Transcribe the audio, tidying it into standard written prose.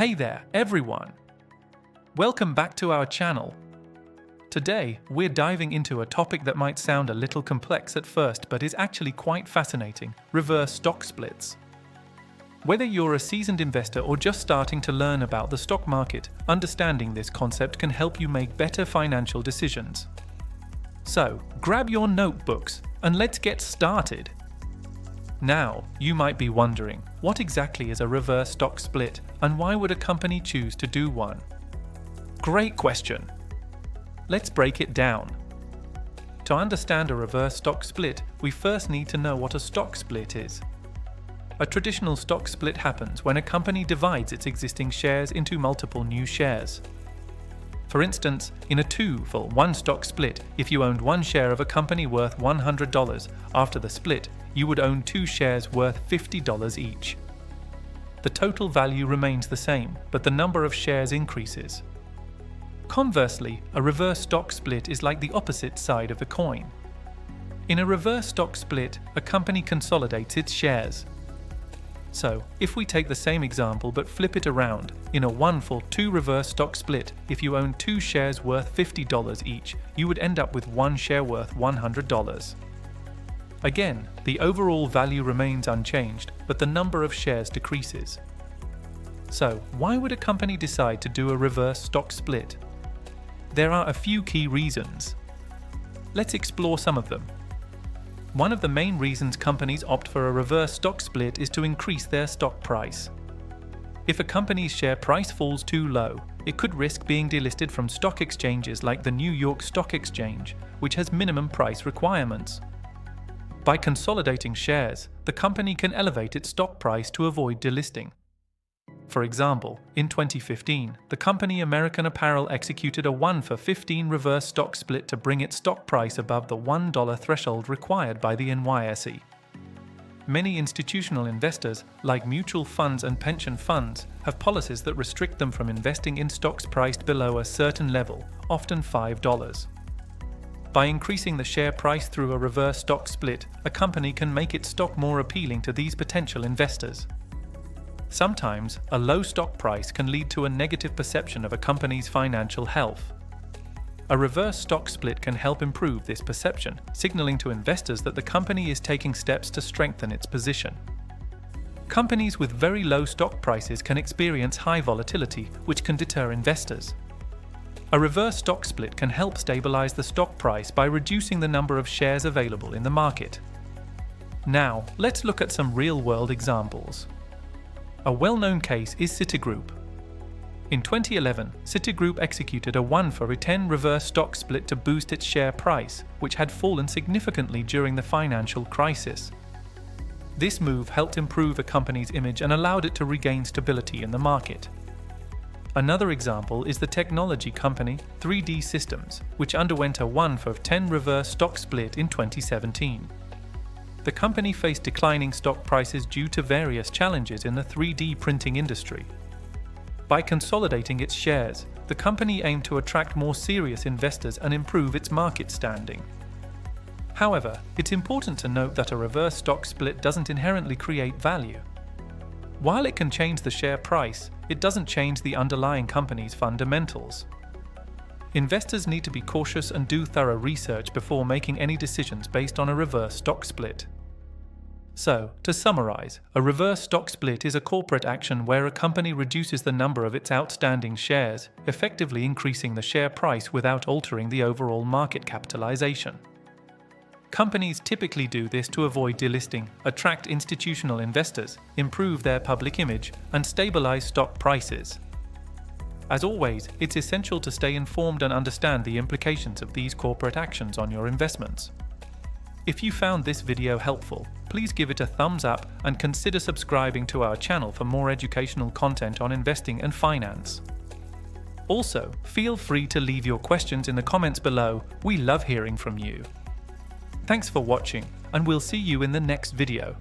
Hey there, everyone! Welcome back to our channel. Today, we're diving into a topic that might sound a little complex at first but is actually quite fascinating: reverse stock splits. Whether you're a seasoned investor or just starting to learn about the stock market, understanding this concept can help you make better financial decisions. So, grab your notebooks and let's get started. Now, you might be wondering, what exactly is a reverse stock split and why would a company choose to do one? Great question. Let's break it down. To understand a reverse stock split, we first need to know what a stock split is. A traditional stock split happens when a company divides its existing shares into multiple new shares. For instance, in a 2-for-1 stock split, if you owned one share of a company worth $100, after the split, you would own 2 shares worth $50 each. The total value remains the same, but the number of shares increases. Conversely, a reverse stock split is like the opposite side of the coin. In a reverse stock split, a company consolidates its shares. So, if we take the same example but flip it around, in a 1-for-2 reverse stock split, if you own 2 shares worth $50 each, you would end up with 1 share worth $100. Again, the overall value remains unchanged, but the number of shares decreases. So, why would a company decide to do a reverse stock split? There are a few key reasons. Let's explore some of them. One of the main reasons companies opt for a reverse stock split is to increase their stock price. If a company's share price falls too low, it could risk being delisted from stock exchanges like the New York Stock Exchange, which has minimum price requirements. By consolidating shares, the company can elevate its stock price to avoid delisting. For example, in 2015, the company American Apparel executed a 1-for-15 reverse stock split to bring its stock price above the $1 threshold required by the NYSE. Many institutional investors, like mutual funds and pension funds, have policies that restrict them from investing in stocks priced below a certain level, often $5. By increasing the share price through a reverse stock split, a company can make its stock more appealing to these potential investors. Sometimes, a low stock price can lead to a negative perception of a company's financial health. A reverse stock split can help improve this perception, signaling to investors that the company is taking steps to strengthen its position. Companies with very low stock prices can experience high volatility, which can deter investors. A reverse stock split can help stabilize the stock price by reducing the number of shares available in the market. Now, let's look at some real-world examples. A well-known case is Citigroup. In 2011, Citigroup executed a 1-for-10 reverse stock split to boost its share price, which had fallen significantly during the financial crisis. This move helped improve a company's image and allowed it to regain stability in the market. Another example is the technology company 3D Systems, which underwent a 1-for-10 reverse stock split in 2017. The company faced declining stock prices due to various challenges in the 3D printing industry. By consolidating its shares, the company aimed to attract more serious investors and improve its market standing. However, it's important to note that a reverse stock split doesn't inherently create value. While it can change the share price, it doesn't change the underlying company's fundamentals. Investors need to be cautious and do thorough research before making any decisions based on a reverse stock split. So, to summarize, a reverse stock split is a corporate action where a company reduces the number of its outstanding shares, effectively increasing the share price without altering the overall market capitalization. Companies typically do this to avoid delisting, attract institutional investors, improve their public image, and stabilize stock prices. As always, it's essential to stay informed and understand the implications of these corporate actions on your investments. If you found this video helpful, please give it a thumbs up and consider subscribing to our channel for more educational content on investing and finance. Also, feel free to leave your questions in the comments below. We love hearing from you. Thanks for watching, and we'll see you in the next video.